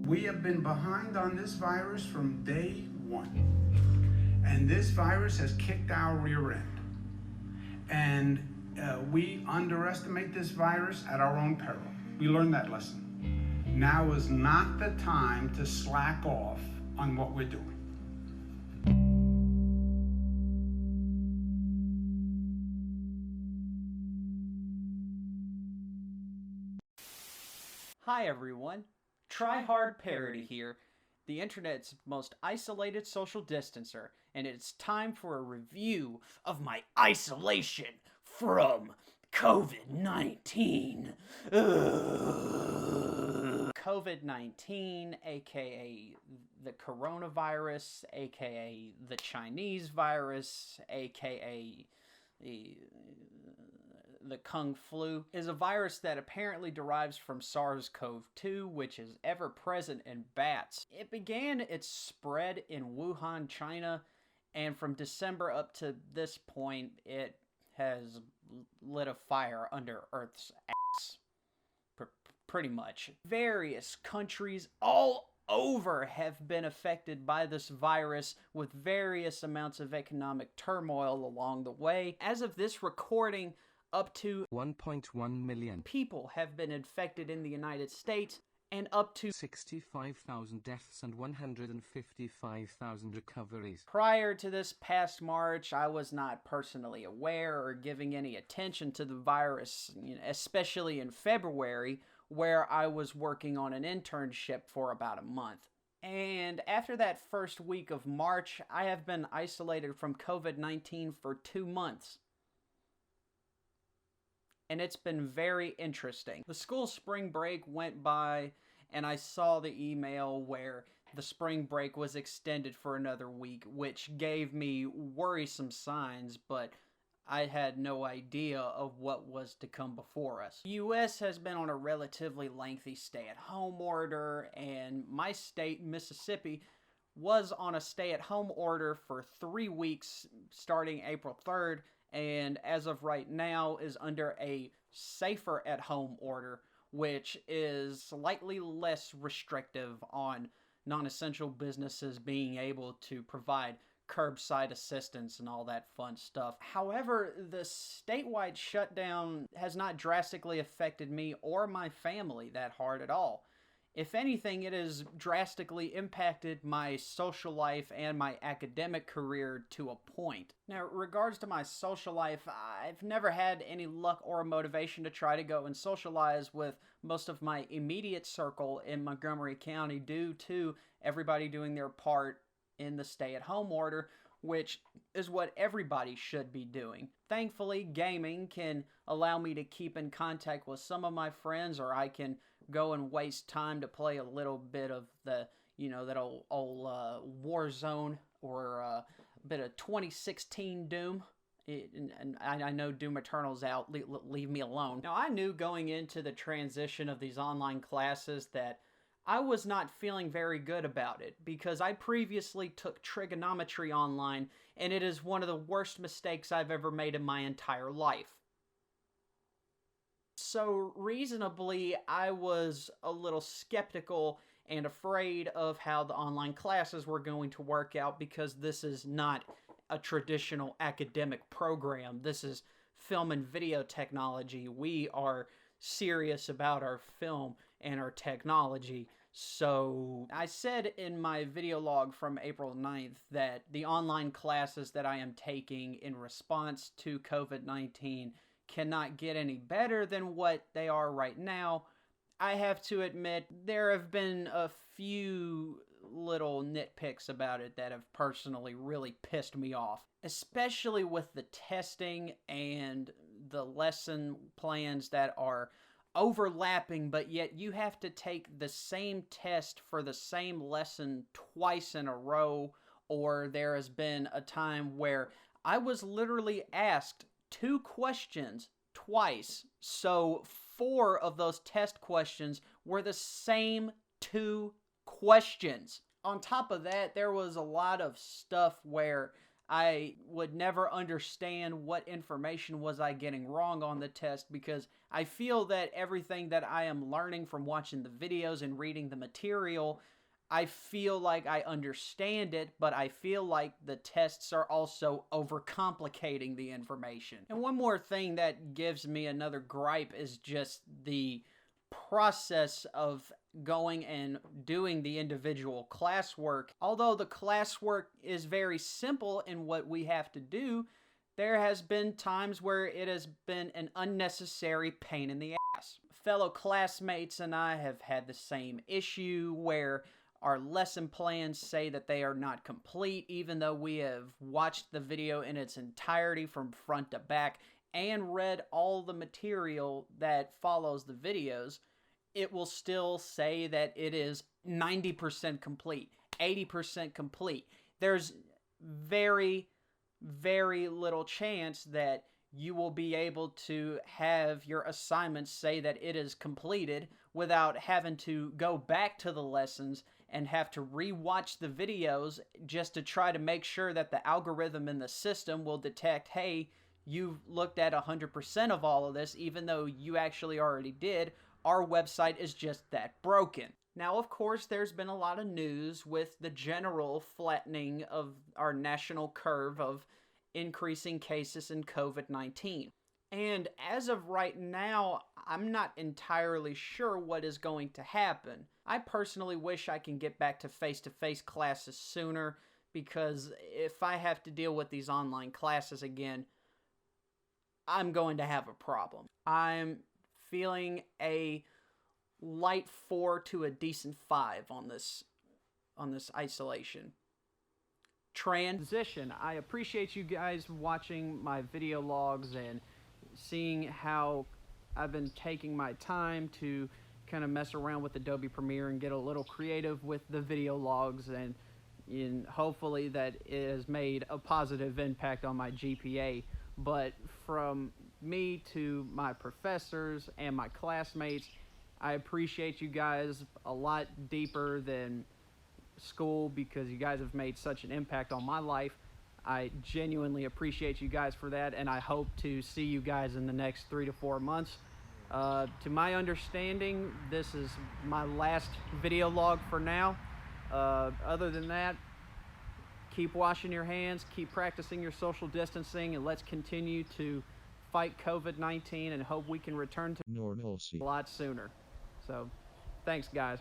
We have been behind on this virus from day one. And this virus has kicked our rear end. And we underestimate this virus at our own peril. We learned that lesson. Now is not the time to slack off on what we're doing. Hi everyone, Try Hard Parody here, the internet's most isolated social distancer, and it's time for a review of my isolation from COVID-19. COVID-19, aka the coronavirus, aka the Chinese virus, aka the Kung Flu, is a virus that apparently derives from SARS-CoV-2, which is ever present in bats. It began its spread in Wuhan, China, and from December up to this point, it has lit a fire under Earth's ass. Pretty much. Various countries all over have been affected by this virus, with various amounts of economic turmoil along the way. As of this recording, up to 1.1 million people have been infected in the United States, and up to 65,000 deaths and 155,000 recoveries. Prior to this past March, I was not personally aware or giving any attention to the virus, especially in February, where I was working on an internship for about a month. And after that first week of March, I have been isolated from COVID-19 for 2 months. And it's been very interesting. The school spring break went by, and I saw the email where the spring break was extended for another week, which gave me worrisome signs, but I had no idea of what was to come before us. The U.S. has been on a relatively lengthy stay-at-home order, and my state, Mississippi, was on a stay-at-home order for 3 weeks starting April 3rd, and as of right now is under a safer at home order, which is slightly less restrictive on non-essential businesses being able to provide curbside assistance and all that fun stuff. However, the statewide shutdown has not drastically affected me or my family that hard at all. If anything, it has drastically impacted my social life and my academic career to a point. Now, regards to my social life, I've never had any luck or motivation to try to go and socialize with most of my immediate circle in Montgomery County due to everybody doing their part in the stay-at-home order, which is what everybody should be doing. Thankfully, gaming can allow me to keep in contact with some of my friends, or I can go and waste time to play a little bit of the, that old Warzone, or a bit of 2016 Doom. And I know Doom Eternal's out, leave me alone. Now, I knew going into the transition of these online classes that I was not feeling very good about it, because I previously took trigonometry online, and it is one of the worst mistakes I've ever made in my entire life. So reasonably, I was a little skeptical and afraid of how the online classes were going to work out, because this is not a traditional academic program. This is film and video technology. We are serious about our film and our technology. So I said in my video log from April 9th that the online classes that I am taking in response to COVID-19 cannot get any better than what they are right now. I have to admit, there have been a few little nitpicks about it that have personally really pissed me off, especially with the testing and the lesson plans that are overlapping, but yet you have to take the same test for the same lesson twice in a row, or there has been a time where I was literally asked 2 questions twice, so 4 of those test questions were the same 2 questions. On top of that, there was a lot of stuff where I would never understand what information was I getting wrong on the test, because I feel that everything that I am learning from watching the videos and reading the material, I feel like I understand it, but I feel like the tests are also overcomplicating the information. And one more thing that gives me another gripe is just the process of going and doing the individual classwork. Although the classwork is very simple in what we have to do, there has been times where it has been an unnecessary pain in the ass. Fellow classmates and I have had the same issue where our lesson plans say that they are not complete, even though we have watched the video in its entirety from front to back and read all the material that follows the videos. It will still say that it is 90% complete, 80% complete. There's very, very little chance that you will be able to have your assignments say that it is completed without having to go back to the lessons and have to re-watch the videos just to try to make sure that the algorithm in the system will detect, hey, you've looked at 100% of all of this, even though you actually already did. Our website is just that broken. Now, of course, there's been a lot of news with the general flattening of our national curve of increasing cases in COVID-19. And as of right now, I'm not entirely sure what is going to happen. I personally wish I can get back to face-to-face classes sooner, because if I have to deal with these online classes again, I'm going to have a problem. I'm feeling a light 4 to a decent 5 on this isolation. Transition. I appreciate you guys watching my video logs and seeing how I've been taking my time to kind of mess around with Adobe Premiere and get a little creative with the video logs, and hopefully that it has made a positive impact on my GPA. But from me to my professors and my classmates, I appreciate you guys a lot deeper than school, because you guys have made such an impact on my life. I genuinely appreciate you guys for that, and I hope to see you guys in the next 3 to 4 months. To my understanding, this is my last video log for now. Other than that, keep washing your hands, keep practicing your social distancing, and let's continue to fight COVID-19 and hope we can return to normalcy a lot sooner. So, thanks guys.